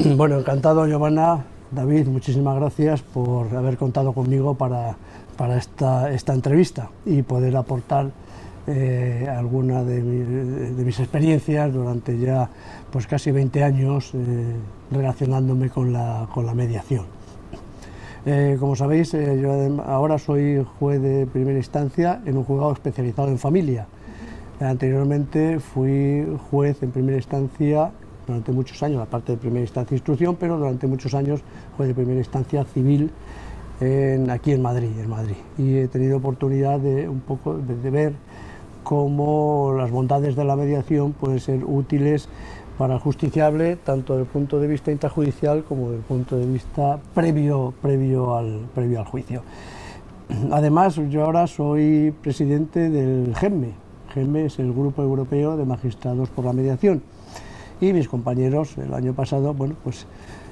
Bueno, encantado, Giovanna. David, muchísimas gracias por haber contado conmigo para esta entrevista y poder aportar alguna de mis experiencias durante ya pues casi 20 años relacionándome con la mediación. Como sabéis, yo ahora soy juez de primera instancia en un juzgado especializado en familia. Anteriormente fui juez en primera instancia durante muchos años, aparte de primera instancia de instrucción, pero durante muchos años juez de primera instancia civil aquí en Madrid. Y he tenido oportunidad de un poco de ver cómo las bondades de la mediación pueden ser útiles para el justiciable, tanto desde el punto de vista intrajudicial como desde el punto de vista previo al juicio. Además, yo ahora soy presidente del GEMME. GEMME es el Grupo Europeo de Magistrados por la Mediación. Y mis compañeros, el año pasado, bueno, pues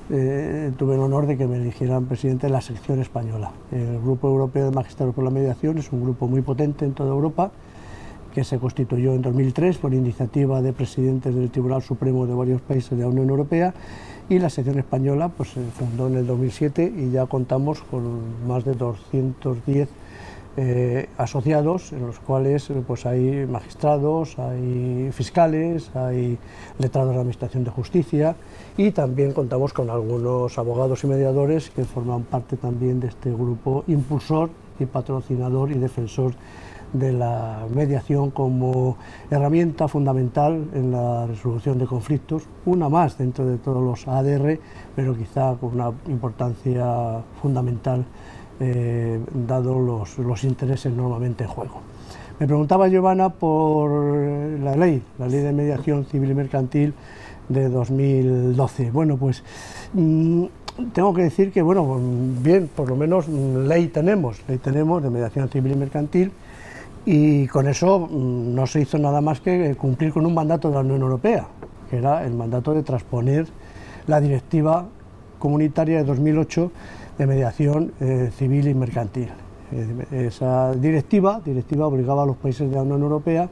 tuve el honor de que me eligieran presidente de la sección española. El Grupo Europeo de Magistrados por la Mediación es un grupo muy potente en toda Europa, que se constituyó en 2003 por iniciativa de presidentes del Tribunal Supremo de varios países de la Unión Europea, y la sección española pues, se fundó en el 2007 y ya contamos con más de 210 asociados, en los cuales pues hay magistrados, hay fiscales, hay letrados de Administración de Justicia, y también contamos con algunos abogados y mediadores que forman parte también de este grupo impulsor y patrocinador y defensor de la mediación como herramienta fundamental en la resolución de conflictos, una más dentro de todos los ADR, pero quizá con una importancia fundamental dado los intereses normalmente en juego. Me preguntaba Giovanna por la ley de mediación civil y mercantil de 2012. Bueno, pues tengo que decir que, bueno, bien, por lo menos ley tenemos de mediación civil y mercantil, y con eso no se hizo nada más que cumplir con un mandato de la Unión Europea, que era el mandato de transponer la directiva comunitaria de 2008 de mediación civil y mercantil. Esa directiva obligaba a los países de la Unión Europea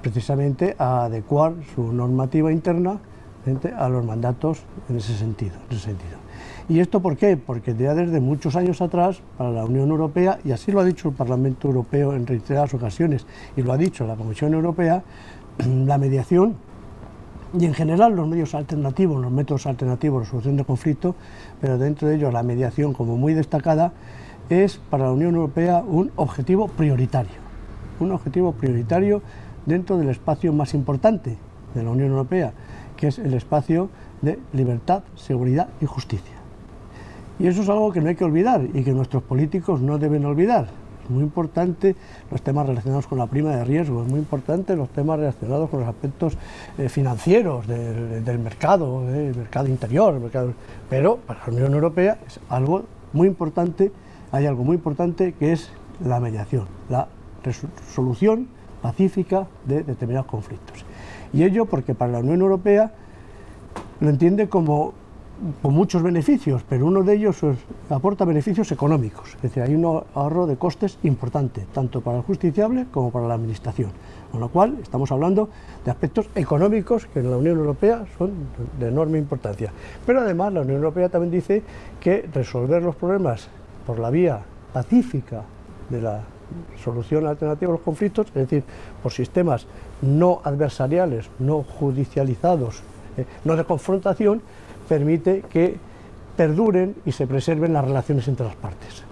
precisamente a adecuar su normativa interna frente a los mandatos en ese sentido. ¿Y esto por qué? Porque ya desde muchos años atrás, para la Unión Europea, y así lo ha dicho el Parlamento Europeo en reiteradas ocasiones, y lo ha dicho la Comisión Europea, la mediación y en general los métodos alternativos de resolución de conflicto, pero dentro de ellos la mediación como muy destacada, es para la Unión Europea un objetivo prioritario dentro del espacio más importante de la Unión Europea, que es el espacio de libertad, seguridad y justicia. Y eso es algo que no hay que olvidar y que nuestros políticos no deben olvidar. Es muy importante los temas relacionados con la prima de riesgo, es muy importante los temas relacionados con los aspectos financieros del mercado interior, pero para la Unión Europea es algo muy importante, hay algo muy importante que es la mediación, la resolución pacífica de determinados conflictos. Y ello porque para la Unión Europea lo entiende como con muchos beneficios, pero uno de ellos aporta beneficios económicos, es decir, hay un ahorro de costes importante, tanto para el justiciable como para la administración, con lo cual estamos hablando de aspectos económicos que en la Unión Europea son de enorme importancia. Pero además la Unión Europea también dice que resolver los problemas por la vía pacífica de la solución alternativa a los conflictos, es decir, por sistemas no adversariales, no judicializados, no de confrontación, permite que perduren y se preserven las relaciones entre las partes.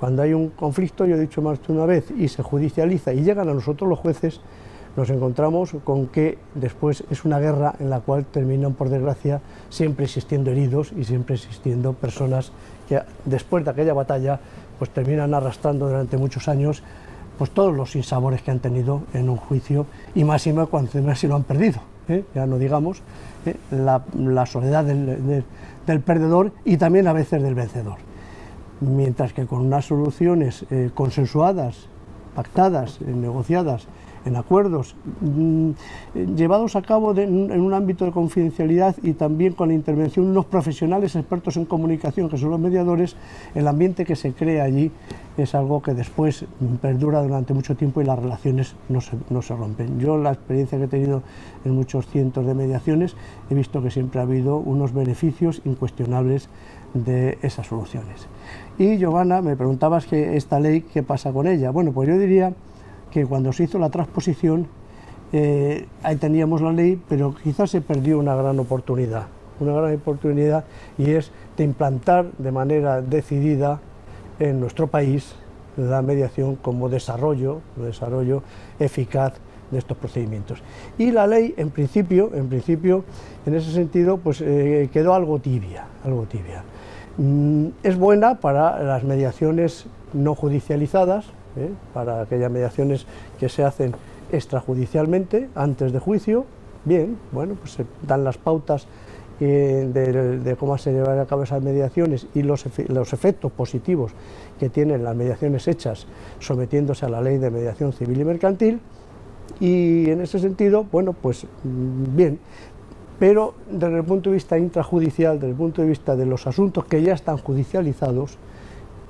Cuando hay un conflicto, yo he dicho más de una vez, y se judicializa y llegan a nosotros los jueces, nos encontramos con que después es una guerra en la cual terminan, por desgracia, siempre existiendo heridos y siempre existiendo personas que después de aquella batalla pues terminan arrastrando durante muchos años pues todos los sinsabores que han tenido en un juicio, y máxima cuando si lo han perdido, ya no digamos la soledad del perdedor y también a veces del vencedor. Mientras que con unas soluciones consensuadas, pactadas, negociadas en acuerdos llevados a cabo en un ámbito de confidencialidad y también con la intervención de unos profesionales expertos en comunicación, que son los mediadores. El ambiente que se crea allí es algo que después perdura durante mucho tiempo y las relaciones no se rompen. Yo, la experiencia que he tenido en muchos cientos de mediaciones, he visto que siempre ha habido unos beneficios incuestionables de esas soluciones. Y Giovanna, me preguntabas que esta ley, ¿qué pasa con ella? Bueno, pues yo diría que cuando se hizo la transposición, ahí teníamos la ley, pero quizás se perdió una gran oportunidad, y es de implantar de manera decidida en nuestro país la mediación como desarrollo eficaz de estos procedimientos. Y la ley, en principio, en ese sentido, pues quedó algo tibia. Es buena para las mediaciones no judicializadas, para aquellas mediaciones que se hacen extrajudicialmente, antes de juicio. Bien, bueno, pues se dan las pautas de cómo se llevan a cabo esas mediaciones y los efectos positivos que tienen las mediaciones hechas sometiéndose a la ley de mediación civil y mercantil, y en ese sentido, bueno, pues bien, pero desde el punto de vista intrajudicial, desde el punto de vista de los asuntos que ya están judicializados,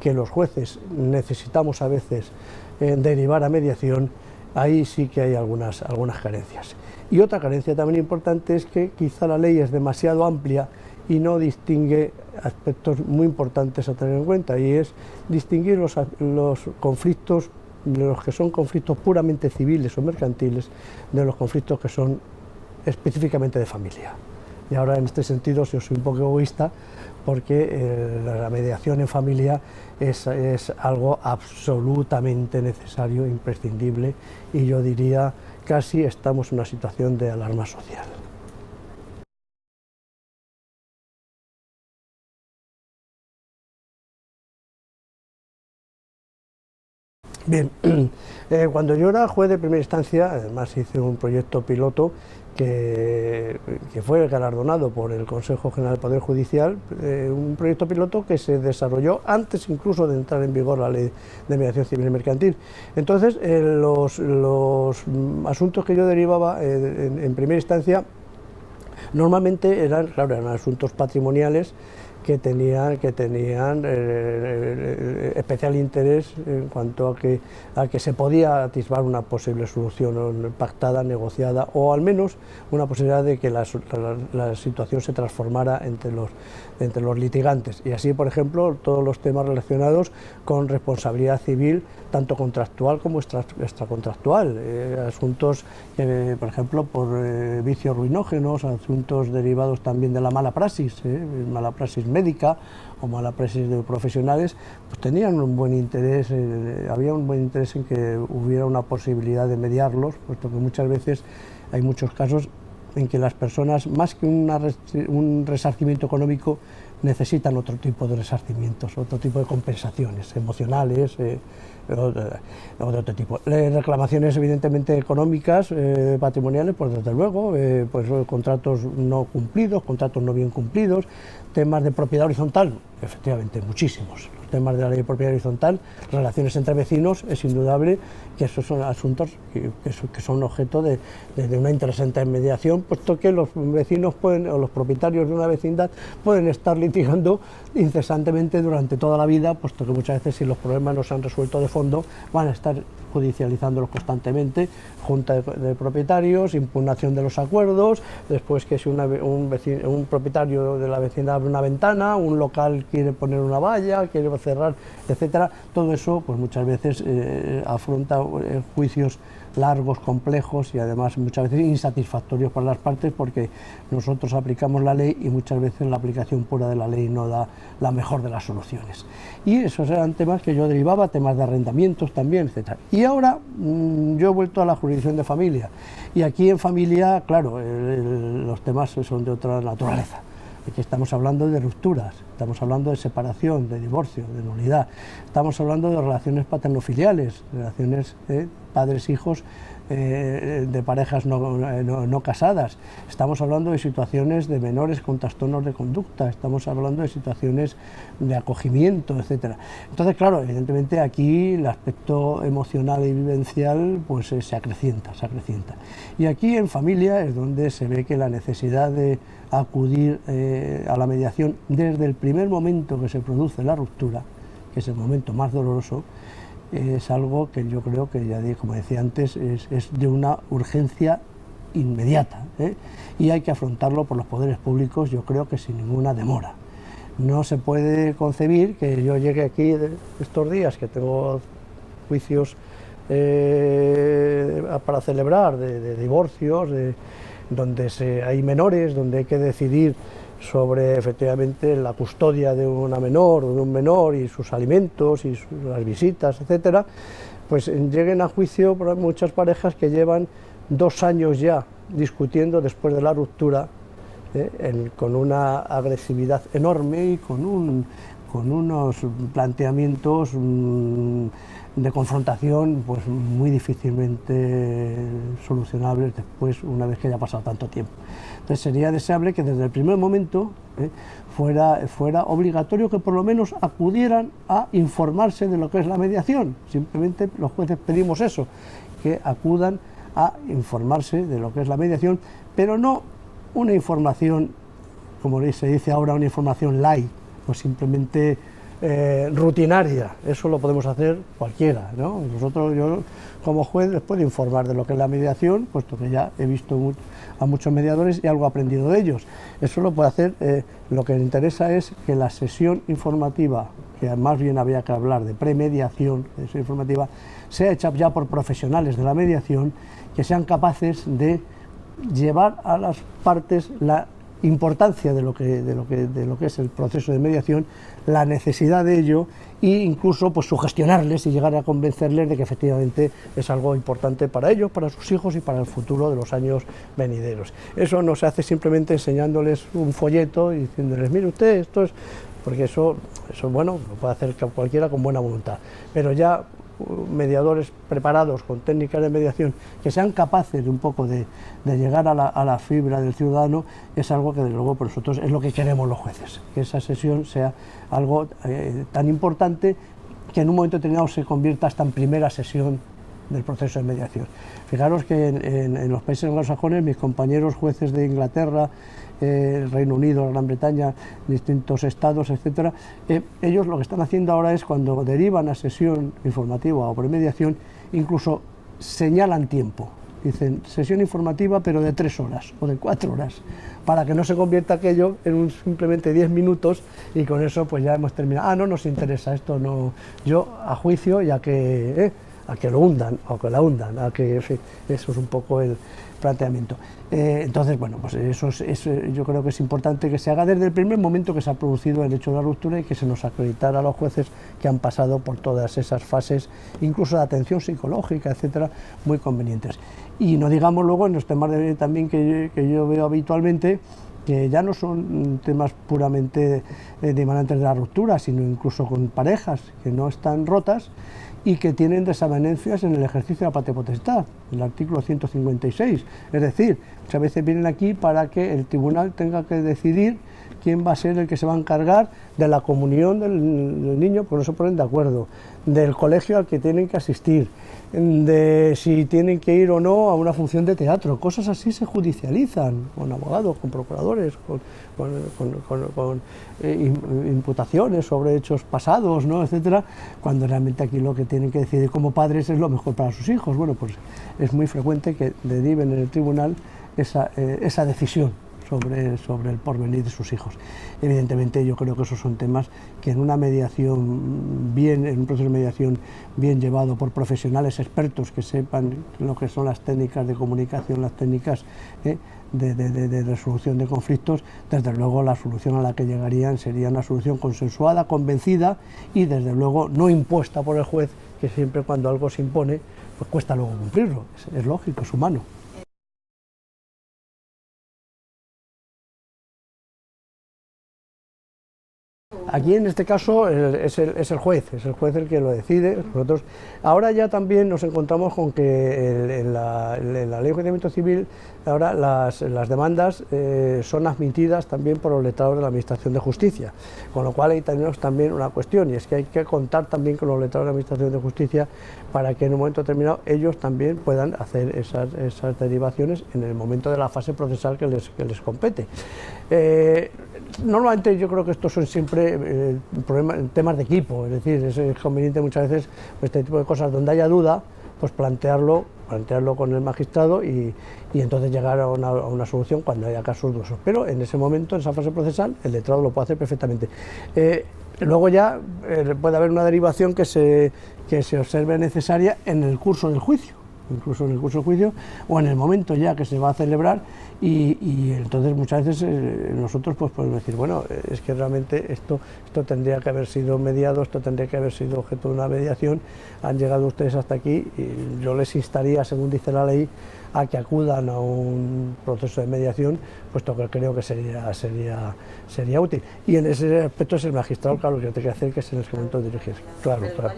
que los jueces necesitamos a veces derivar a mediación, ahí sí que hay algunas carencias. Y otra carencia también importante es que quizá la ley es demasiado amplia y no distingue aspectos muy importantes a tener en cuenta, y es distinguir los conflictos, de los que son conflictos puramente civiles o mercantiles, de los conflictos que son específicamente de familia. Y ahora, en este sentido, yo soy un poco egoísta, porque la mediación en familia es algo absolutamente necesario, imprescindible, y yo diría casi estamos en una situación de alarma social. Bien, cuando yo era juez de primera instancia, además hice un proyecto piloto que fue galardonado por el Consejo General del Poder Judicial, un proyecto piloto que se desarrolló antes incluso de entrar en vigor la Ley de Mediación Civil y Mercantil. Entonces, los asuntos que yo derivaba en primera instancia normalmente eran asuntos patrimoniales que tenían especial interés en cuanto a que se podía atisbar una posible solución pactada, negociada, o al menos una posibilidad de que la situación se transformara entre los litigantes. Y así, por ejemplo, todos los temas relacionados con responsabilidad civil, tanto contractual como extracontractual, asuntos que, por ejemplo, por vicios ruinógenos, asuntos derivados también de la mala praxis médica o mala praxis de profesionales, pues tenían un buen interés, había un buen interés en que hubiera una posibilidad de mediarlos, puesto que muchas veces hay muchos casos en que las personas, más que un resarcimiento económico, necesitan otro tipo de resarcimientos, otro tipo de compensaciones emocionales, de otro tipo. Reclamaciones evidentemente económicas, patrimoniales, pues desde luego, pues contratos no cumplidos, contratos no bien cumplidos, temas de propiedad horizontal, efectivamente, muchísimos. Los temas de la ley de propiedad horizontal, relaciones entre vecinos, es indudable que esos son asuntos que son objeto de una interesante mediación, puesto que los vecinos o los propietarios de una vecindad pueden estar litigando incesantemente durante toda la vida, puesto que muchas veces, si los problemas no se han resuelto de fondo, van a estar judicializándolos constantemente, junta de propietarios, impugnación de los acuerdos, después que si un propietario de la vecindad abre una ventana, un local quiere poner una valla, quiere cerrar, etcétera, todo eso pues muchas veces afronta juicios largos, complejos y además muchas veces insatisfactorios para las partes, porque nosotros aplicamos la ley y muchas veces la aplicación pura de la ley no da la mejor de las soluciones. Y esos eran temas que yo derivaba, temas de arrendamientos también, etcétera. Y ahora yo he vuelto a la jurisdicción de familia, y aquí en familia, claro, los temas son de otra naturaleza. Aquí estamos hablando de rupturas, estamos hablando de separación, de divorcio, de nulidad, estamos hablando de relaciones paternofiliales, relaciones padres-hijos de parejas no casadas, estamos hablando de situaciones de menores con trastornos de conducta, estamos hablando de situaciones de acogimiento, etcétera. Entonces, claro, evidentemente aquí el aspecto emocional y vivencial pues se acrecienta. Y aquí en familia es donde se ve que la necesidad de acudir a la mediación desde el primer momento que se produce la ruptura, que es el momento más doloroso, es algo que yo creo que, ya como decía antes, es de una urgencia inmediata, y hay que afrontarlo por los poderes públicos, yo creo que sin ninguna demora. No se puede concebir que yo llegue aquí estos días, que tengo juicios para celebrar de divorcios, donde hay menores, donde hay que decidir sobre efectivamente la custodia de una menor o de un menor y sus alimentos y las visitas, etcétera, pues lleguen a juicio por muchas parejas que llevan 2 años ya discutiendo después de la ruptura, con una agresividad enorme y con unos planteamientos de confrontación pues muy difícilmente solucionables después, una vez que haya pasado tanto tiempo. Entonces sería deseable que desde el primer momento fuera obligatorio que por lo menos acudieran a informarse de lo que es la mediación. Simplemente los jueces pedimos eso, que acudan a informarse de lo que es la mediación, pero no una información, como se dice ahora, una información light, o simplemente rutinaria. Eso lo podemos hacer cualquiera, ¿no? Yo como juez les puedo informar de lo que es la mediación, puesto que ya he visto a muchos mediadores y algo he aprendido de ellos. Eso lo puede hacer, lo que me interesa es que la sesión informativa, que más bien habría que hablar de premediación, de sesión informativa, sea hecha ya por profesionales de la mediación, que sean capaces de llevar a las partes la importancia de lo que es el proceso de mediación, la necesidad de ello e incluso pues sugestionarles y llegar a convencerles de que efectivamente es algo importante para ellos, para sus hijos y para el futuro de los años venideros. Eso no se hace simplemente enseñándoles un folleto y diciéndoles, mire usted, esto es... porque eso bueno, lo puede hacer cualquiera con buena voluntad, pero ya mediadores preparados con técnicas de mediación que sean capaces de un poco de llegar a la fibra del ciudadano, es algo que desde luego por nosotros es lo que queremos los jueces, que esa sesión sea algo tan importante que en un momento determinado se convierta hasta en primera sesión del proceso de mediación. Fijaros que en los países anglosajones, mis compañeros jueces de Inglaterra, el Reino Unido, la Gran Bretaña, distintos estados, etcétera, ellos lo que están haciendo ahora es, cuando derivan a sesión informativa o premediación, incluso señalan tiempo. Dicen sesión informativa pero de 3 horas o de 4 horas, para que no se convierta aquello en simplemente 10 minutos y con eso pues ya hemos terminado. No nos interesa esto, no, yo a juicio y a que lo hundan o que la hundan, en fin, eso es un poco el planteamiento. Entonces, bueno, pues eso yo creo que es importante que se haga desde el primer momento que se ha producido el hecho de la ruptura y que se nos acreditara a los jueces que han pasado por todas esas fases, incluso de atención psicológica, etcétera, muy convenientes. Y no digamos luego en los temas también que yo veo habitualmente, que ya no son temas puramente demandantes de la ruptura, sino incluso con parejas que no están rotas y que tienen desavenencias en el ejercicio de la patria potestad, el artículo 156. Es decir, muchas veces vienen aquí para que el tribunal tenga que decidir quién va a ser el que se va a encargar de la comunión del niño, porque no se ponen de acuerdo, del colegio al que tienen que asistir, de si tienen que ir o no a una función de teatro. Cosas así se judicializan con abogados, con procuradores, con imputaciones sobre hechos pasados, ¿no?, etcétera, cuando realmente aquí lo que tienen que decidir como padres es lo mejor para sus hijos. Bueno, pues es muy frecuente que deriven en el tribunal esa decisión sobre el porvenir de sus hijos. Evidentemente yo creo que esos son temas que en una mediación en un proceso de mediación bien llevado por profesionales expertos que sepan lo que son las técnicas de comunicación, las técnicas de resolución de conflictos, desde luego la solución a la que llegarían sería una solución consensuada, convencida y desde luego no impuesta por el juez, que siempre cuando algo se impone pues cuesta luego cumplirlo, es lógico, es humano. Aquí en este caso es el juez el que lo decide. Nosotros ahora ya también nos encontramos con que en la Ley de Enjuiciamiento Civil ahora las demandas son admitidas también por los letrados de la Administración de Justicia, con lo cual ahí tenemos también una cuestión, y es que hay que contar también con los letrados de la Administración de Justicia para que en un momento determinado ellos también puedan hacer esas derivaciones en el momento de la fase procesal que les compete. Normalmente yo creo que estos son siempre temas de equipo, es decir, es conveniente muchas veces pues, este tipo de cosas donde haya duda, pues plantearlo con el magistrado y entonces llegar a una solución cuando haya casos dudosos. Pero en ese momento, en esa fase procesal, el letrado lo puede hacer perfectamente. Luego ya puede haber una derivación que se observe necesaria en el curso del juicio, incluso en el curso del juicio o en el momento ya que se va a celebrar, y entonces muchas veces nosotros pues podemos decir, bueno, es que realmente esto tendría que haber sido mediado, esto tendría que haber sido objeto de una mediación, han llegado ustedes hasta aquí y yo les instaría, según dice la ley, a que acudan a un proceso de mediación, puesto que creo que sería útil. Y en ese aspecto es el magistrado, claro, lo que tiene que hacer, que es en ese momento dirigir. Claro, claro.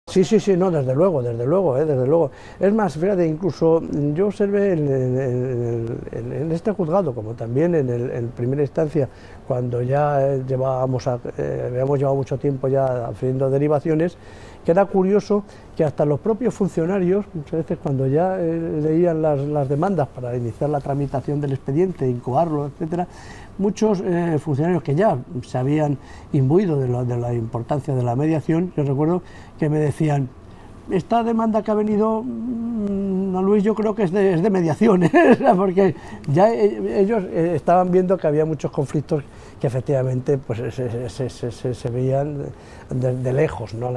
Sí, sí, sí, no, desde luego, desde luego, desde luego. Es más, fíjate, incluso yo observé en este juzgado, como también en primera instancia, cuando ya habíamos llevado mucho tiempo ya haciendo derivaciones, que era curioso que hasta los propios funcionarios, muchas veces cuando ya leían las demandas para iniciar la tramitación del expediente, incoarlo, etcétera, muchos funcionarios que ya se habían imbuido de la importancia de la mediación, yo recuerdo que me decían, esta demanda que ha venido, Luis, yo creo que es de mediación, porque ya ellos estaban viendo que había muchos conflictos que efectivamente pues, se veían de lejos, ¿no?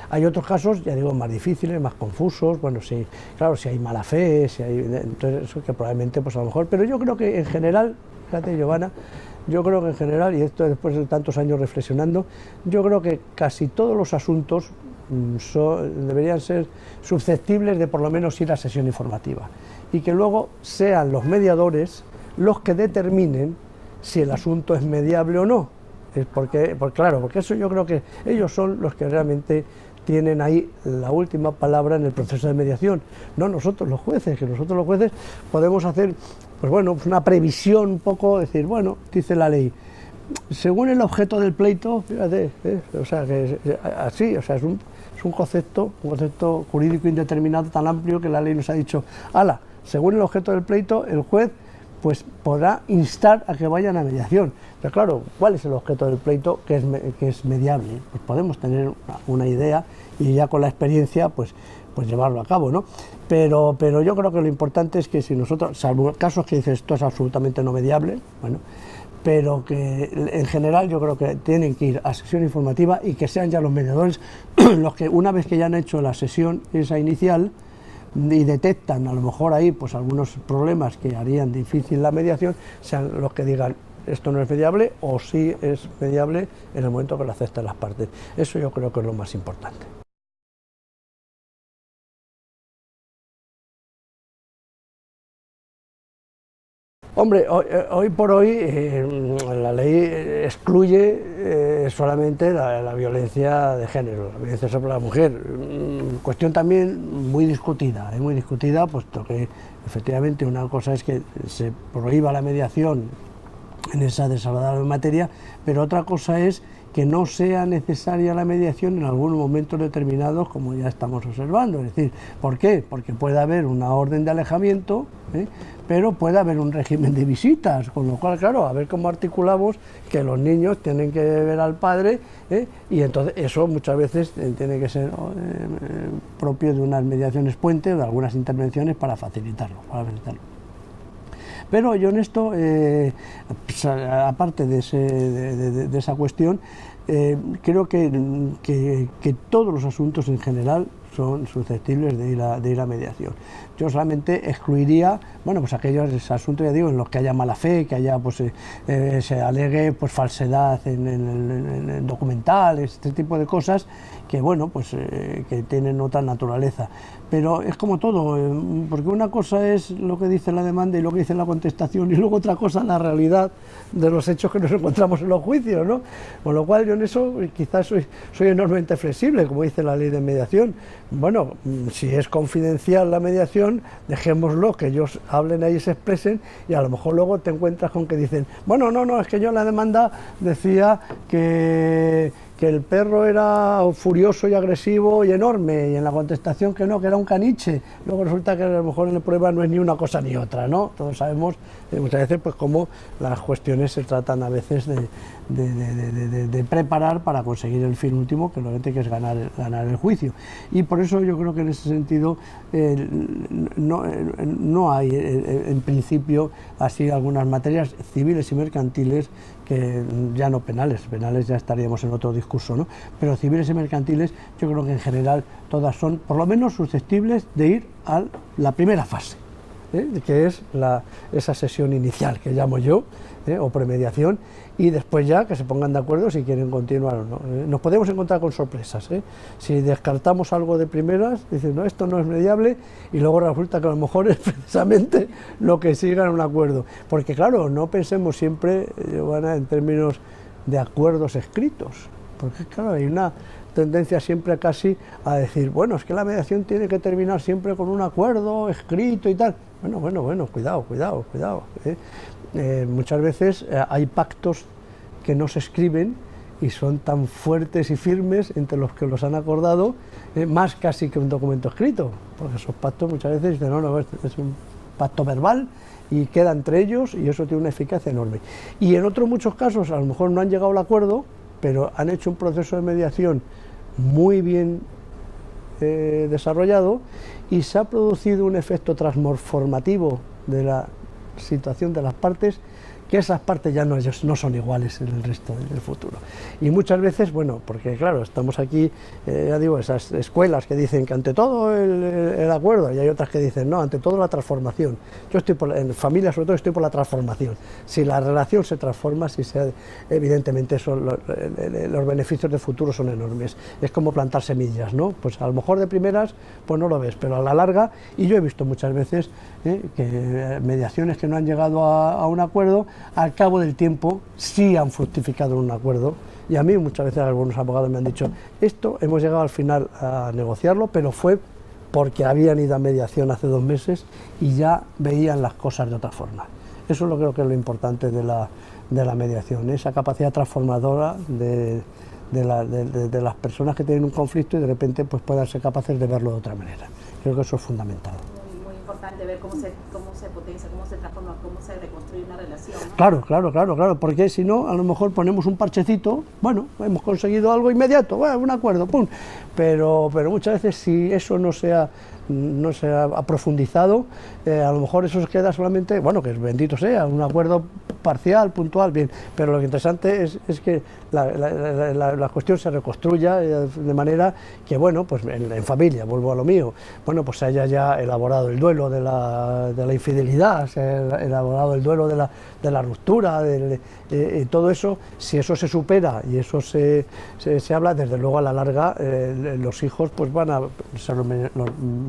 Hay otros casos, ya digo, más difíciles, más confusos, bueno, sí, claro, si hay mala fe, entonces eso que probablemente, pues a lo mejor, pero yo creo que en general, fíjate, Giovanna, yo creo que en general, y esto después de tantos años reflexionando, yo creo que casi todos los asuntos deberían ser susceptibles de por lo menos ir a sesión informativa, y que luego sean los mediadores los que determinen si el asunto es mediable o no, porque eso yo creo que ellos son los que realmente tienen ahí la última palabra en el proceso de mediación, no nosotros los jueces, que nosotros los jueces podemos hacer pues bueno, pues una previsión un poco, decir, bueno, dice la ley, según el objeto del pleito, fíjate, o sea, que así, o sea, es un concepto jurídico indeterminado tan amplio que la ley nos ha dicho, ala, según el objeto del pleito, el juez pues podrá instar a que vayan a mediación. Pero claro, ¿cuál es el objeto del pleito que es mediable? Pues podemos tener una idea y ya con la experiencia pues llevarlo a cabo, ¿no? Pero yo creo que lo importante es que si nosotros, salvo casos que dices esto es absolutamente no mediable, bueno, pero que en general yo creo que tienen que ir a sesión informativa y que sean ya los mediadores los que una vez que ya han hecho la sesión esa inicial y detectan a lo mejor ahí pues algunos problemas que harían difícil la mediación, sean los que digan esto no es mediable o sí es mediable en el momento que lo acepten las partes. Eso yo creo que es lo más importante. Hombre, hoy por hoy la ley excluye solamente la violencia de género, la violencia sobre la mujer, cuestión también muy discutida, puesto que efectivamente una cosa es que se prohíba la mediación en esa desagradable materia, pero otra cosa es que no sea necesaria la mediación en algunos momentos determinados, como ya estamos observando. Es decir, ¿por qué? Porque puede haber una orden de alejamiento, pero puede haber un régimen de visitas, con lo cual, claro, a ver cómo articulamos que los niños tienen que ver al padre, y entonces eso muchas veces tiene que ser propio de unas mediaciones puente o de algunas intervenciones para facilitarlo. Pero yo en esto, aparte de esa cuestión, creo que todos los asuntos en general son susceptibles de ir a mediación. Yo solamente excluiría, bueno, pues aquellos asuntos, ya digo, en los que haya mala fe, que haya, pues, se alegue, pues, falsedad en documentales, este tipo de cosas, que, bueno, pues, que tienen otra naturaleza. Pero es como todo, porque una cosa es lo que dice la demanda y lo que dice la contestación, y luego otra cosa la realidad de los hechos que nos encontramos en los juicios, ¿no? Con lo cual yo en eso quizás soy enormemente flexible, como dice la ley de mediación. Bueno, si es confidencial la mediación, dejémoslo, que ellos hablen ahí y se expresen, y a lo mejor luego te encuentras con que dicen, bueno, no, es que yo en la demanda decía que el perro era furioso y agresivo y enorme, y en la contestación que no, que era un caniche. Luego resulta que a lo mejor en la prueba no es ni una cosa ni otra, ¿no? Todos sabemos muchas veces pues cómo las cuestiones se tratan a veces de preparar para conseguir el fin último, que lo que es ganar el juicio. Y por eso yo creo que en ese sentido no hay en principio así algunas materias civiles y mercantiles, que ya no penales ya estaríamos en otro discurso, ¿no? Pero civiles y mercantiles yo creo que en general todas son por lo menos susceptibles de ir a la primera fase, que es esa sesión inicial que llamo yo, o premediación, y después ya que se pongan de acuerdo si quieren continuar o no. Nos podemos encontrar con sorpresas, si descartamos algo de primeras, dicen, no, esto no es mediable, y luego resulta que a lo mejor es precisamente lo que siga en un acuerdo. Porque claro, no pensemos siempre, Giovanna, en términos de acuerdos escritos, porque claro, hay una tendencia siempre casi a decir, bueno, es que la mediación tiene que terminar siempre con un acuerdo escrito y tal. Bueno, cuidado. Muchas veces hay pactos que no se escriben y son tan fuertes y firmes entre los que los han acordado, más casi que un documento escrito, porque esos pactos muchas veces dicen, no, es un pacto verbal y queda entre ellos, y eso tiene una eficacia enorme. Y en otros muchos casos a lo mejor no han llegado al acuerdo, pero han hecho un proceso de mediación muy bien desarrollado, y se ha producido un efecto transformativo de la situación de las partes, que esas partes ya no son iguales en el resto del futuro. Y muchas veces, bueno, porque claro, estamos aquí, ya digo, esas escuelas que dicen que ante todo el acuerdo, y hay otras que dicen, no, ante todo la transformación. Yo estoy en familia, sobre todo, estoy por la transformación. Si la relación se transforma, evidentemente los beneficios de futuro son enormes. Es como plantar semillas, ¿no? Pues a lo mejor de primeras, pues no lo ves, pero a la larga, y yo he visto muchas veces que mediaciones que no han llegado a un acuerdo, al cabo del tiempo sí han fructificado en un acuerdo. Y a mí muchas veces algunos abogados me han dicho, esto hemos llegado al final a negociarlo, pero fue porque habían ido a mediación hace 2 meses y ya veían las cosas de otra forma. Eso lo creo que es lo importante de la mediación, esa capacidad transformadora de las personas que tienen un conflicto, y de repente pues puedan ser capaces de verlo de otra manera. Creo que eso es fundamental. Muy importante ver cómo se potencia, cómo se transforma, cómo se reconstruye una relación, ¿no? Claro, porque si no, a lo mejor ponemos un parchecito, bueno, hemos conseguido algo inmediato, bueno, un acuerdo, pum, pero muchas veces si eso no se ha profundizado, a lo mejor eso queda solamente, bueno, que bendito sea, un acuerdo parcial, puntual, bien, pero lo interesante es que la cuestión se reconstruya de manera que, bueno, pues en familia, vuelvo a lo mío, bueno, pues se haya ya elaborado el duelo de la infidelidad, se haya elaborado el duelo de la ruptura, todo eso. Si eso se supera y eso se habla, desde luego a la larga los hijos pues van a ser los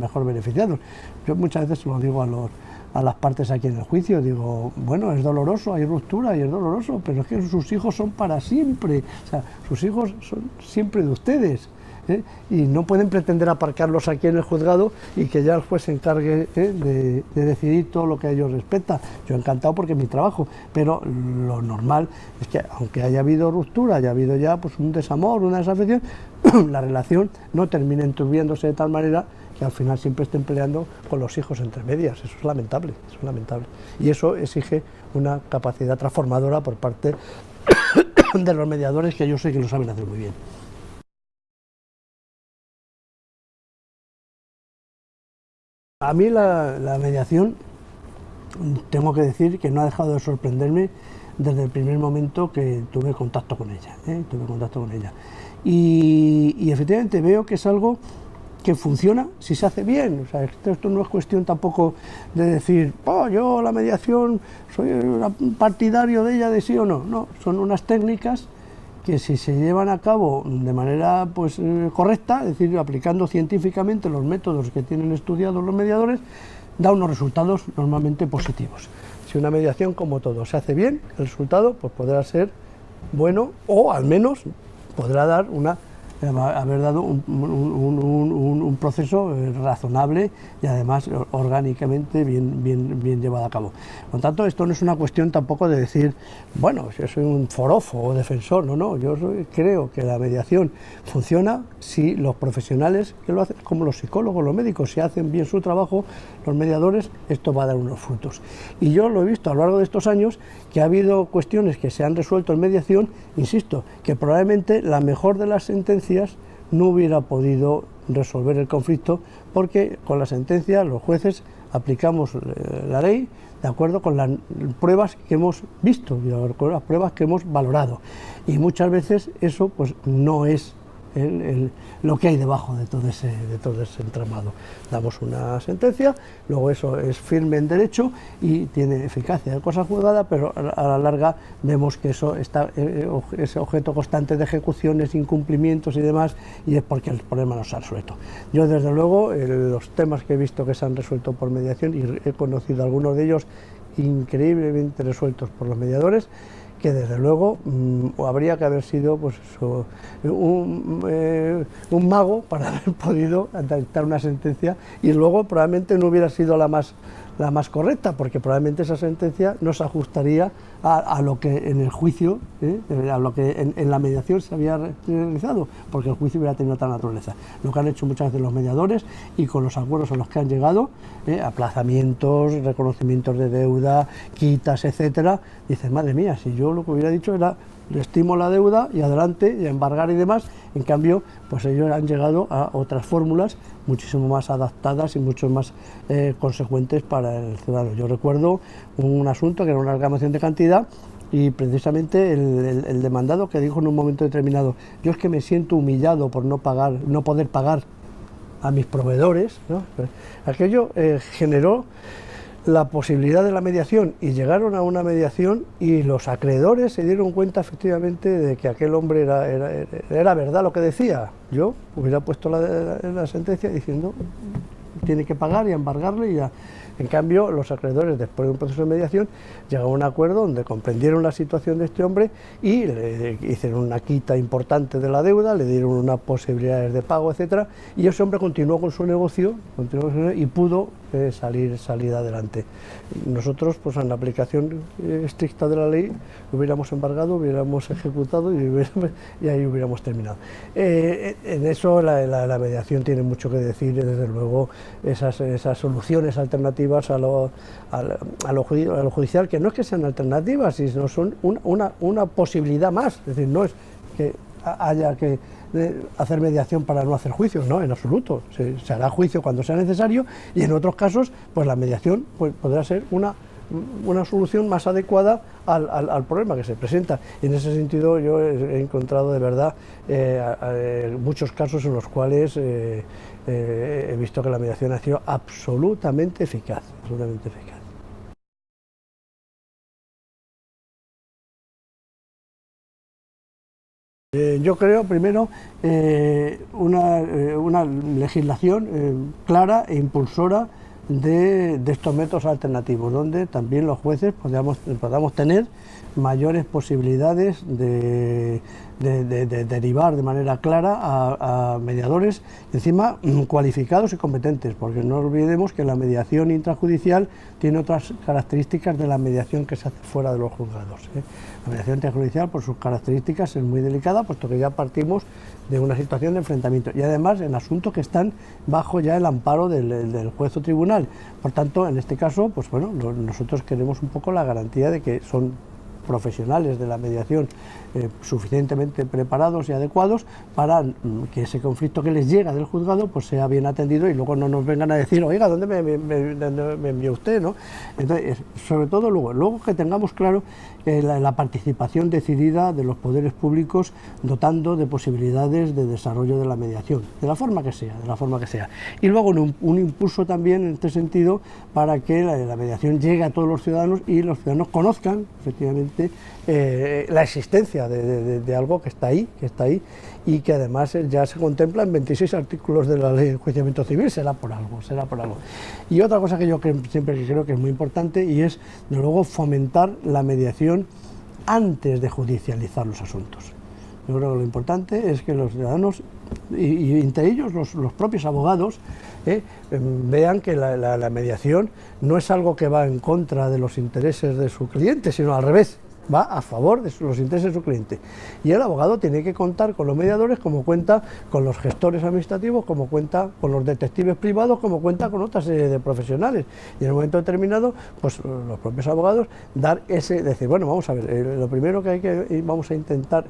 mejor beneficiados. Yo muchas veces lo digo a las partes aquí en el juicio, digo, bueno, es doloroso, hay ruptura y es doloroso, pero es que sus hijos son para siempre, o sea, sus hijos son siempre de ustedes, y no pueden pretender aparcarlos aquí en el juzgado y que ya el juez se encargue de decidir todo lo que a ellos respecta. Yo encantado porque es mi trabajo, pero lo normal es que aunque haya habido ruptura, haya habido ya pues un desamor, una desafección, la relación no termine enturbiándose de tal manera que al final siempre estén peleando con los hijos entre medias. Eso es lamentable, y eso exige una capacidad transformadora por parte de los mediadores, que yo sé que lo saben hacer muy bien. A mí la mediación, tengo que decir que no ha dejado de sorprenderme desde el primer momento que tuve contacto con ella, y efectivamente veo que es algo que funciona si se hace bien. O sea, esto no es cuestión tampoco de decir, oh, yo la mediación soy un partidario de ella, de sí o no. No, son unas técnicas que si se llevan a cabo de manera pues correcta, es decir, aplicando científicamente los métodos que tienen estudiados los mediadores, da unos resultados normalmente positivos. Si una mediación, como todo, se hace bien, el resultado pues podrá ser bueno, o al menos podrá dar haber dado un proceso razonable y además orgánicamente bien llevado a cabo. Por tanto, esto no es una cuestión tampoco de decir, bueno, yo soy un forofo o defensor, no, yo creo que la mediación funciona si los profesionales que lo hacen, como los psicólogos, los médicos, si hacen bien su trabajo, los mediadores, esto va a dar unos frutos. Y yo lo he visto a lo largo de estos años, que ha habido cuestiones que se han resuelto en mediación, insisto, que probablemente la mejor de las sentencias no hubiera podido resolver el conflicto, porque con la sentencia los jueces aplicamos la ley de acuerdo con las pruebas que hemos visto y con las pruebas que hemos valorado, y muchas veces eso pues no es lo que hay debajo de todo ese entramado. Damos una sentencia, luego eso es firme en derecho y tiene eficacia de cosa juzgada, pero a la larga vemos que eso está ese objeto constante de ejecuciones, incumplimientos y demás, y es porque el problema no se ha resuelto. Yo desde luego los temas que he visto que se han resuelto por mediación, y he conocido algunos de ellos increíblemente resueltos por los mediadores, que desde luego habría que haber sido pues eso, un mago para haber podido dictar una sentencia, y luego probablemente no hubiera sido la más correcta, porque probablemente esa sentencia no se ajustaría a lo que en el juicio, a lo que en la mediación se había realizado, porque el juicio hubiera tenido otra naturaleza. Lo que han hecho muchas veces los mediadores, y con los acuerdos a los que han llegado, aplazamientos, reconocimientos de deuda, quitas, etcétera, dicen, madre mía, si yo lo que hubiera dicho era le estimo la deuda y adelante, y embargar y demás. En cambio, pues ellos han llegado a otras fórmulas muchísimo más adaptadas y mucho más consecuentes para el ciudadano. Yo recuerdo un asunto que era una reclamación de cantidad, y precisamente el demandado, que dijo en un momento determinado, yo es que me siento humillado por no poder pagar a mis proveedores, ¿no? Pues aquello generó la posibilidad de la mediación, y llegaron a una mediación, y los acreedores se dieron cuenta efectivamente de que aquel hombre era verdad lo que decía. Yo hubiera puesto la sentencia diciendo tiene que pagar y embargarle, y ya. En cambio, los acreedores, después de un proceso de mediación, llegaron a un acuerdo donde comprendieron la situación de este hombre y le hicieron una quita importante de la deuda, le dieron unas posibilidades de pago, etcétera, y ese hombre continuó con su negocio, y pudo salir adelante. Nosotros, pues en la aplicación estricta de la ley, hubiéramos embargado, hubiéramos ejecutado y ahí hubiéramos terminado. En eso la mediación tiene mucho que decir, desde luego esas soluciones alternativas a lo judicial, que no es que sean alternativas, sino son una posibilidad más. Es decir, no es que haya que hacer mediación para no hacer juicios, no, en absoluto. Se hará juicio cuando sea necesario, y en otros casos pues la mediación pues podrá ser una solución más adecuada al problema que se presenta. Y en ese sentido yo he encontrado de verdad muchos casos en los cuales he visto que la mediación ha sido absolutamente eficaz, absolutamente eficaz. Yo creo, primero, una legislación clara e impulsora de estos métodos alternativos, donde también los jueces podamos tener mayores posibilidades de derivar de manera clara a mediadores, encima cualificados y competentes, porque no olvidemos que la mediación intrajudicial tiene otras características de la mediación que se hace fuera de los juzgados. La mediación intrajudicial, por sus características, es muy delicada, puesto que ya partimos de una situación de enfrentamiento, y además en asuntos que están bajo ya el amparo del juez o tribunal. Por tanto, en este caso, pues bueno, nosotros queremos un poco la garantía de que son profesionales de la mediación suficientemente preparados y adecuados para que ese conflicto que les llega del juzgado pues sea bien atendido y luego no nos vengan a decir, oiga, ¿dónde me envió usted? ¿No? Entonces, sobre todo luego que tengamos claro la participación decidida de los poderes públicos dotando de posibilidades de desarrollo de la mediación, de la forma que sea, y luego un impulso también en este sentido para que la mediación llegue a todos los ciudadanos y los ciudadanos conozcan efectivamente la existencia de algo que está ahí y que además ya se contempla en 26 artículos de la ley de enjuiciamiento civil, será por algo. Y otra cosa que yo siempre creo que es muy importante y es, de luego, fomentar la mediación antes de judicializar los asuntos. Yo creo que lo importante es que los ciudadanos, y entre ellos los propios abogados, vean que la mediación no es algo que va en contra de los intereses de su cliente, sino al revés, va a favor de los intereses de su cliente. Y el abogado tiene que contar con los mediadores como cuenta con los gestores administrativos, como cuenta con los detectives privados, como cuenta con otra serie de profesionales. Y en un momento determinado, pues los propios abogados decir, bueno, vamos a ver, lo primero vamos a intentar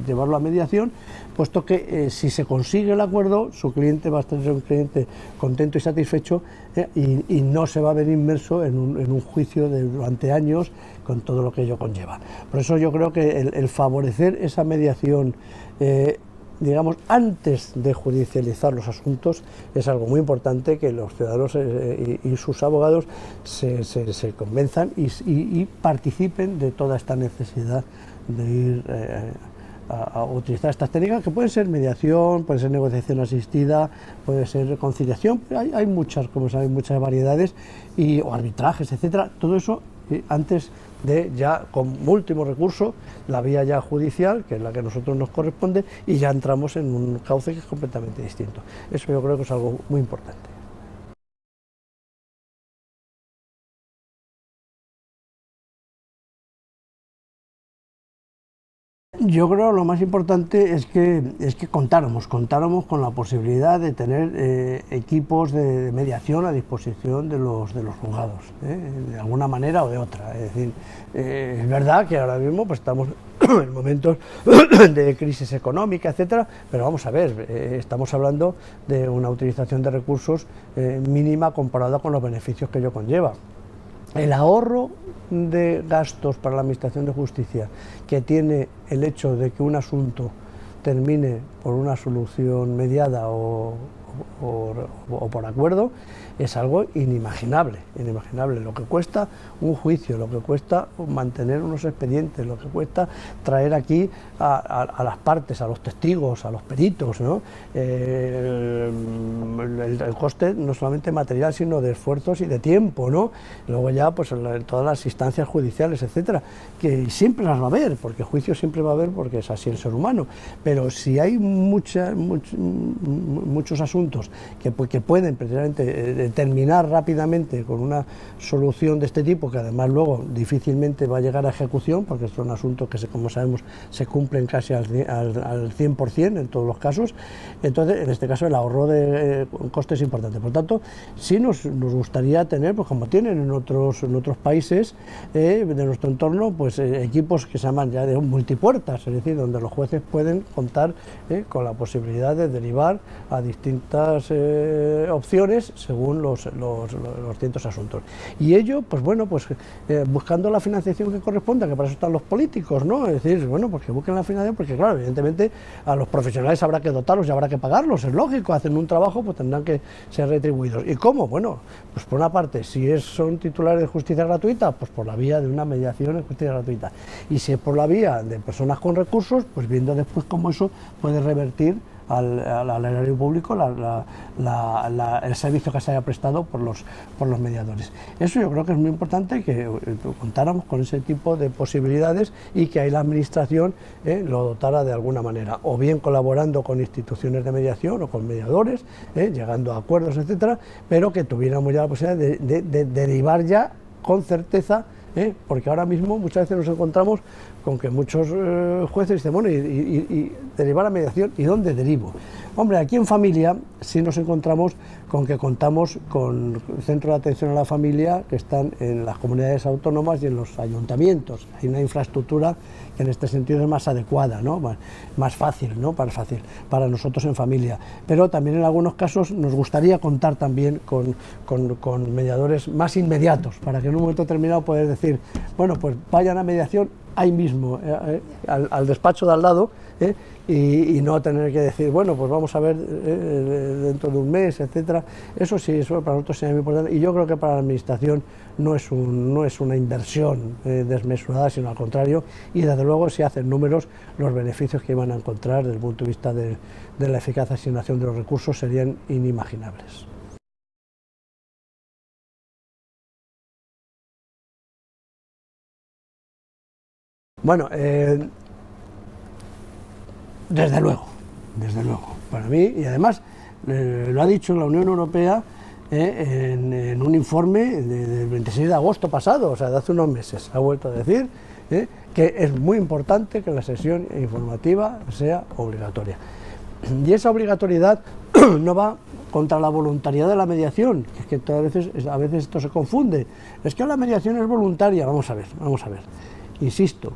llevarlo a mediación, puesto que si se consigue el acuerdo, su cliente va a ser un cliente contento y satisfecho y no se va a ver inmerso en un juicio durante años con todo lo que ello conlleva. Por eso yo creo que el favorecer esa mediación, digamos, antes de judicializar los asuntos, es algo muy importante, que los ciudadanos y sus abogados se convenzan y participen de toda esta necesidad de ir a utilizar estas técnicas, que pueden ser mediación, puede ser negociación asistida, puede ser conciliación, hay muchas, como saben, muchas variedades, o arbitrajes, etcétera. Todo eso antes de ya, como último recurso, la vía ya judicial, que es la que a nosotros nos corresponde, y ya entramos en un cauce que es completamente distinto. Eso yo creo que es algo muy importante. Yo creo que lo más importante es que contáramos con la posibilidad de tener equipos de mediación a disposición de los juzgados, de alguna manera o de otra. Es decir, es verdad que ahora mismo pues estamos en momentos de crisis económica, etcétera, pero vamos a ver, estamos hablando de una utilización de recursos mínima comparada con los beneficios que ello conlleva. El ahorro de gastos para la Administración de Justicia que tiene el hecho de que un asunto termine por una solución mediada o por acuerdo es algo inimaginable. Lo que cuesta un juicio, lo que cuesta mantener unos expedientes, lo que cuesta traer aquí a las partes, a los testigos, a los peritos, ¿no? El coste no solamente material, sino de esfuerzos y de tiempo, ¿no? Luego ya pues todas las instancias judiciales, etcétera, que siempre las va a haber, porque juicios siempre va a haber, porque es así el ser humano, pero si hay muchos asuntos que pueden precisamente terminar rápidamente con una solución de este tipo, que además luego difícilmente va a llegar a ejecución, porque son asuntos que, como sabemos, se cumplen casi al 100% en todos los casos. Entonces, en este caso, el ahorro de costes es importante. Por tanto, sí nos gustaría tener, pues como tienen en otros países de nuestro entorno, pues equipos que se llaman ya de multipuertas, es decir, donde los jueces pueden contar con la posibilidad de derivar a distintas opciones según los distintos asuntos. Y ello, pues bueno, buscando la financiación que corresponda, que para eso están los políticos, ¿no? Es decir, bueno, pues que busquen la financiación, porque claro, evidentemente a los profesionales habrá que dotarlos y habrá que pagarlos, es lógico, hacen un trabajo, pues tendrán que ser retribuidos. ¿Y cómo? Bueno, pues por una parte, si son titulares de justicia gratuita, pues por la vía de una mediación en justicia gratuita. Y si es por la vía de personas con recursos, pues viendo después cómo eso puede revertir al erario público el servicio que se haya prestado por los mediadores. Eso yo creo que es muy importante, que contáramos con ese tipo de posibilidades y que ahí la Administración lo dotara de alguna manera, o bien colaborando con instituciones de mediación o con mediadores, llegando a acuerdos, etcétera, pero que tuviéramos ya la posibilidad de derivar ya con certeza, porque ahora mismo muchas veces nos encontramos con que muchos jueces dicen, bueno, y derivar a mediación, ¿y dónde derivo? Hombre, aquí en familia sí nos encontramos con que contamos con centros de atención a la familia que están en las comunidades autónomas y en los ayuntamientos. Hay una infraestructura que en este sentido es más adecuada, ¿no? Más fácil, ¿no? Para nosotros en familia. Pero también en algunos casos nos gustaría contar también con mediadores más inmediatos, para que en un momento determinado poder decir, bueno, pues vayan a mediación ahí mismo, al despacho de al lado, y no tener que decir, bueno, pues vamos a ver dentro de un mes, etcétera. Eso sí, eso para nosotros sería muy importante, y yo creo que para la administración no es una inversión desmesurada, sino al contrario, y desde luego si hacen números, los beneficios que van a encontrar desde el punto de vista de la eficaz asignación de los recursos serían inimaginables. Bueno, desde luego, para mí, y además lo ha dicho la Unión Europea en un informe del 26 de agosto pasado, o sea, de hace unos meses, ha vuelto a decir que es muy importante que la sesión informativa sea obligatoria. Y esa obligatoriedad no va contra la voluntariedad de la mediación, que es que a veces esto se confunde. Es que la mediación es voluntaria. Vamos a ver. Insisto,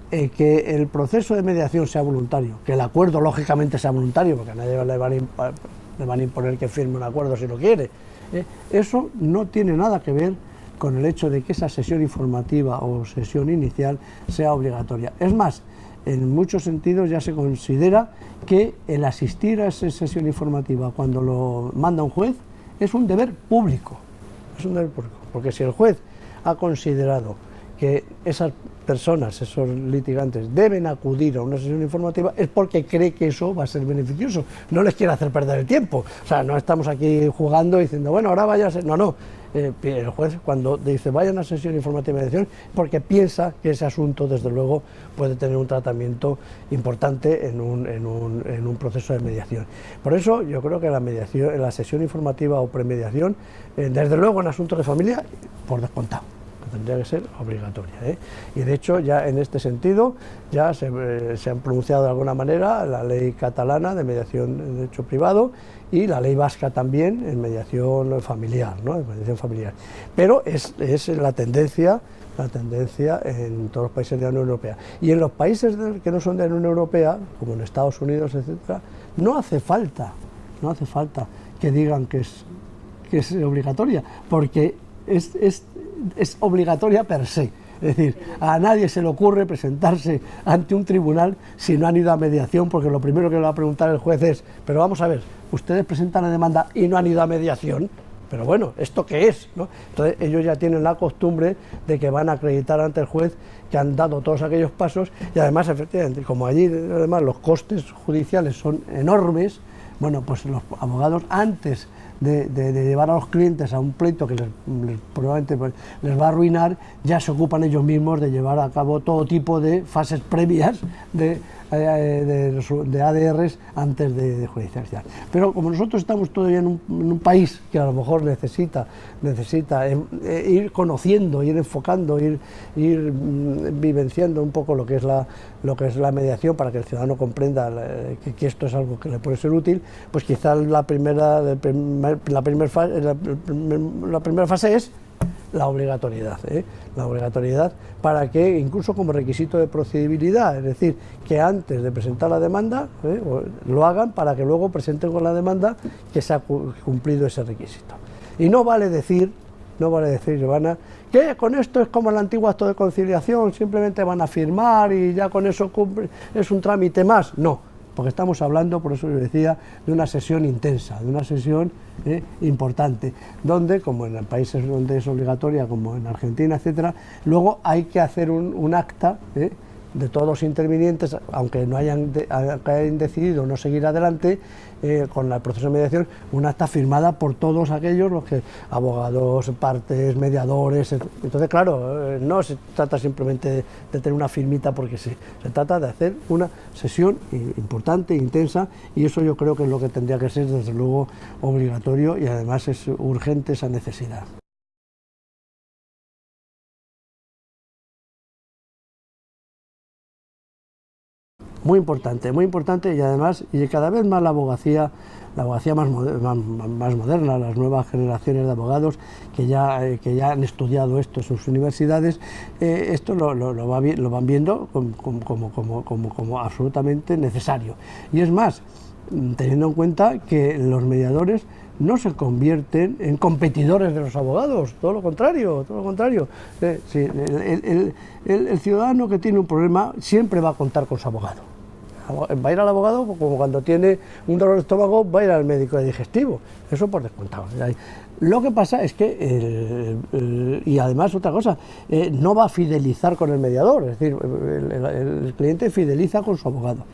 que el proceso de mediación sea voluntario, que el acuerdo lógicamente sea voluntario, porque a nadie le van a imponer que firme un acuerdo si no quiere. Eso no tiene nada que ver con el hecho de que esa sesión informativa o sesión inicial sea obligatoria. Es más, en muchos sentidos ya se considera que el asistir a esa sesión informativa cuando lo manda un juez es un deber público, porque si el juez ha considerado que esas personas, esos litigantes, deben acudir a una sesión informativa, es porque cree que eso va a ser beneficioso, no les quiere hacer perder el tiempo. O sea, no estamos aquí jugando diciendo, bueno, ahora vaya a ser... No. El juez, cuando dice vayan a sesión informativa de mediación, porque piensa que ese asunto, desde luego, puede tener un tratamiento importante en un proceso de mediación. Por eso yo creo que la sesión informativa o premediación, desde luego en asuntos de familia, por descontado, tendría que ser obligatoria, y de hecho ya en este sentido ya se han pronunciado de alguna manera la ley catalana de mediación en derecho privado y la ley vasca también en mediación familiar, ¿no? En mediación familiar. Pero es la tendencia en todos los países de la Unión Europea. Y en los países que no son de la Unión Europea, como en Estados Unidos, etcétera, no hace falta que digan que es obligatoria, porque es obligatoria per se. Es decir, a nadie se le ocurre presentarse ante un tribunal si no han ido a mediación, porque lo primero que le va a preguntar el juez es, pero vamos a ver, ustedes presentan la demanda y no han ido a mediación, pero bueno, ¿esto qué es?, ¿no? Entonces ellos ya tienen la costumbre de que van a acreditar ante el juez que han dado todos aquellos pasos, y además, efectivamente, como allí además los costes judiciales son enormes, bueno, pues los abogados, antes de llevar a los clientes a un pleito que probablemente les va a arruinar, ya se ocupan ellos mismos de llevar a cabo todo tipo de fases previas de ADRs antes de judicializar. Pero como nosotros estamos todavía en un país que a lo mejor necesita ir conociendo, ir enfocando, ir vivenciando un poco lo que es la mediación, para que el ciudadano comprenda que esto es algo que le puede ser útil, pues quizás la primera fase es la obligatoriedad, para que incluso como requisito de procedibilidad, es decir, que antes de presentar la demanda lo hagan, para que luego presenten con la demanda que se ha cumplido ese requisito. Y no vale decir, Giovanna, que con esto es como el antiguo acto de conciliación, simplemente van a firmar y ya con eso es un trámite más. No, porque estamos hablando, por eso yo decía, de una sesión intensa, de una sesión importante, donde, como en países donde es obligatoria, como en Argentina, etcétera, luego hay que hacer un acta de todos los intervinientes, aunque no hayan decidido no seguir adelante con el proceso de mediación, una acta firmada por todos aquellos, los que abogados, partes, mediadores. Entonces, claro, no se trata simplemente de tener una firmita porque sí, se trata de hacer una sesión importante, intensa, y eso yo creo que es lo que tendría que ser, desde luego, obligatorio, y además es urgente esa necesidad. muy importante y además y cada vez más la abogacía más moderna, las nuevas generaciones de abogados que ya han estudiado esto en sus universidades, esto lo van viendo como absolutamente necesario. Y es más, teniendo en cuenta que los mediadores no se convierten en competidores de los abogados, todo lo contrario, todo lo contrario. Sí, el ciudadano que tiene un problema siempre va a contar con su abogado. Va a ir al abogado como cuando tiene un dolor de estómago, va a ir al médico digestivo, eso por descontado. Lo que pasa es que, y además otra cosa, no va a fidelizar con el mediador, es decir, el cliente fideliza con su abogado.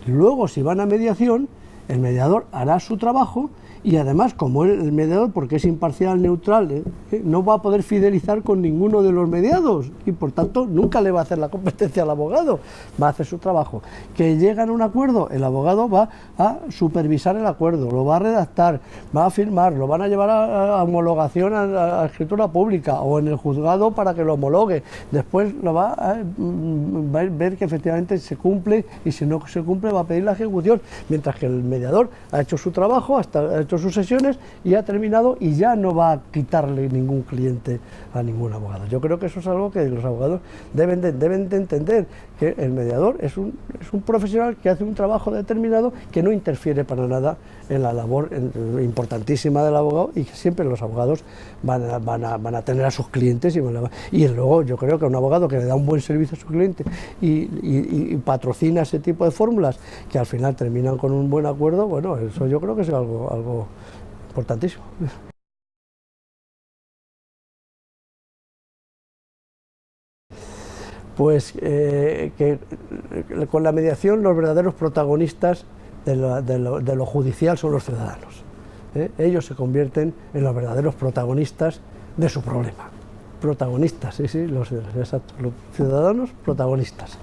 Luego, si van a mediación, el mediador hará su trabajo y además, como el mediador, porque es imparcial, neutral, no va a poder fidelizar con ninguno de los mediados y por tanto nunca le va a hacer la competencia al abogado, va a hacer su trabajo. Que llegan a un acuerdo, el abogado va a supervisar el acuerdo, lo va a redactar, va a firmar, lo van a llevar a homologación a escritura pública o en el juzgado para que lo homologue, después lo va a ver que efectivamente se cumple y si no se cumple va a pedir la ejecución, mientras que el mediador ha hecho su trabajo, ha hecho sus sesiones y ha terminado y ya no va a quitarle ningún cliente a ningún abogado. Yo creo que eso es algo que los abogados deben de entender, que el mediador es un profesional que hace un trabajo determinado que no interfiere para nada en la labor importantísima del abogado y que siempre los abogados van a tener a sus clientes y luego yo creo que un abogado que le da un buen servicio a su cliente y patrocina ese tipo de fórmulas que al final terminan con un buen acuerdo, bueno, eso yo creo que es algo importantísimo. Pues que con la mediación los verdaderos protagonistas de lo judicial son los ciudadanos. Ellos se convierten en los verdaderos protagonistas de su problema. Protagonistas, sí, los ciudadanos protagonistas.